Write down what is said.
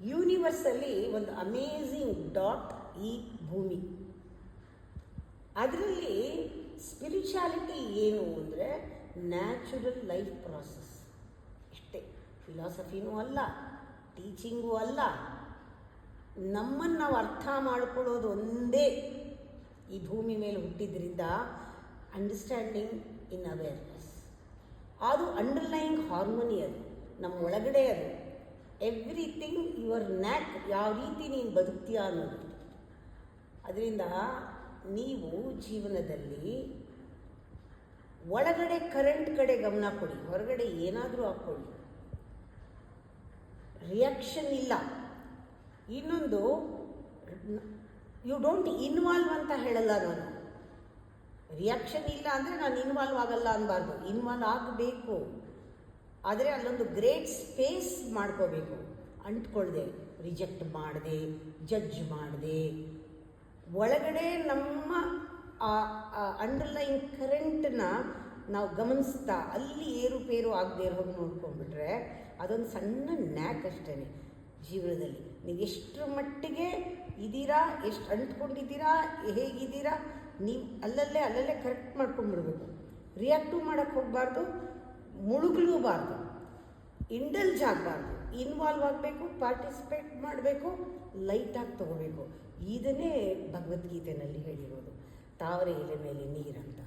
ಯೂನಿವರ್ಸಲ್ಲಿ ಒಂದು amazing dot ಈ ಭೂಮಿ. ಅದರಲ್ಲಿ ಸ್ಪಿರಿಚುಯಾಲಿಟಿ ಏನು ಅಂದರೆ ನ್ಯಾಚುರಲ್ ಲೈಫ್ ಪ್ರಾಸೆಸ್ ಇಷ್ಟೇ. ಫಿಲಾಸಫಿನೂ ಅಲ್ಲ, ಟೀಚಿಂಗೂ ಅಲ್ಲ. ನಮ್ಮನ್ನು ನಾವು ಅರ್ಥ ಮಾಡಿಕೊಳ್ಳೋದು ಒಂದೇ. ಈ ಭೂಮಿ ಮೇಲೆ ಹುಟ್ಟಿದ್ರಿಂದ ಅಂಡರ್ಸ್ಟ್ಯಾಂಡಿಂಗ್ ಇನ್ ಅವೇರ್ನೆಸ್, ಅದು ಅಂಡರ್ಲೈಯಿಂಗ್ ಹಾರ್ಮೋನಿ, ಅದು ನಮ್ಮ ಒಳಗಡೆ, ಅದು ಎವ್ರಿಥಿಂಗ್ ಯುವರ್ ನ್ಯಾಕ್, ಯಾವ ರೀತಿ ನೀನು ಬದುಕ್ತೀಯ ಅನ್ನೋದು. ಅದರಿಂದ ನೀವು ಜೀವನದಲ್ಲಿ ಒಳಗಡೆ ಕರೆಂಟ್ ಕಡೆ ಗಮನ ಕೊಡಿ, ಹೊರಗಡೆ ಏನಾದರೂ ಹಾಕ್ಕೊಳ್ಳಿ. ರಿಯಾಕ್ಷನ್ ಇಲ್ಲ. ಇನ್ನೊಂದು, ಯು ಡೋಂಟ್ ಇನ್ವಾಲ್ವ್ ಅಂತ ಹೇಳಲ್ಲ ನಾನು. ರಿಯಾಕ್ಷನ್ ಇಲ್ಲ ಅಂದರೆ ನಾನು ಇನ್ವಾಲ್ವ್ ಆಗಲ್ಲ ಅನ್ನಬಾರ್ದು, ಇನ್ವಾಲ್ವ್ ಆಗಬೇಕು. ಆದರೆ ಅಲ್ಲೊಂದು ಗ್ರೇಟ್ ಸ್ಪೇಸ್ ಮಾಡ್ಕೋಬೇಕು. ಅಂಟ್ಕೊಳ್ದೆ, ರಿಜೆಕ್ಟ್ ಮಾಡದೆ, ಜಡ್ಜ್ ಮಾಡದೆ, ಒಳಗಡೆ ನಮ್ಮ ಅಂಡರ್ಲೈನ್ ಕರೆಂಟನ್ನ ನಾವು ಗಮನಿಸ್ತಾ ಅಲ್ಲಿ ಏರುಪೇರು ಆಗದೆ ಇರೋ ಹಾಗೆ ನೋಡ್ಕೊಂಡ್ಬಿಟ್ರೆ ಅದೊಂದು ಸಣ್ಣ ನ್ಯಾಕ್ ಅಷ್ಟೇ ಜೀವನದಲ್ಲಿ. ನೀವು ಎಷ್ಟರ ಮಟ್ಟಿಗೆ ಇದ್ದೀರಾ, ಎಷ್ಟು ಅಂಟ್ಕೊಂಡಿದ್ದೀರಾ, ಹೇಗಿದ್ದೀರಾ, ನೀವು ಅಲ್ಲಲ್ಲೇ ಕರೆಕ್ಟ್ ಮಾಡ್ಕೊಂಡ್ಬಿಡ್ಬೇಕು. ರಿಯಾಕ್ಟು ಮಾಡೋಕ್ಕೆ ಹೋಗಬಾರ್ದು, ಮುಳುಗಲೂಬಾರ್ದು, ಇಂಡಲ್ಜ್ ಆಗಬಾರ್ದು. ಇನ್ವಾಲ್ವ್ ಆಗಬೇಕು, ಪಾರ್ಟಿಸಿಪೇಟ್ ಮಾಡಬೇಕು, ಲೈಟಾಗಿ ತೊಗೋಬೇಕು. ಇದನ್ನೇ ಭಗವದ್ಗೀತೆಯಲ್ಲಿ ಹೇಳಿರೋದು, ತಾವರೆ ಎಲೆ ಮೇಲೆ ನೀರಂತ.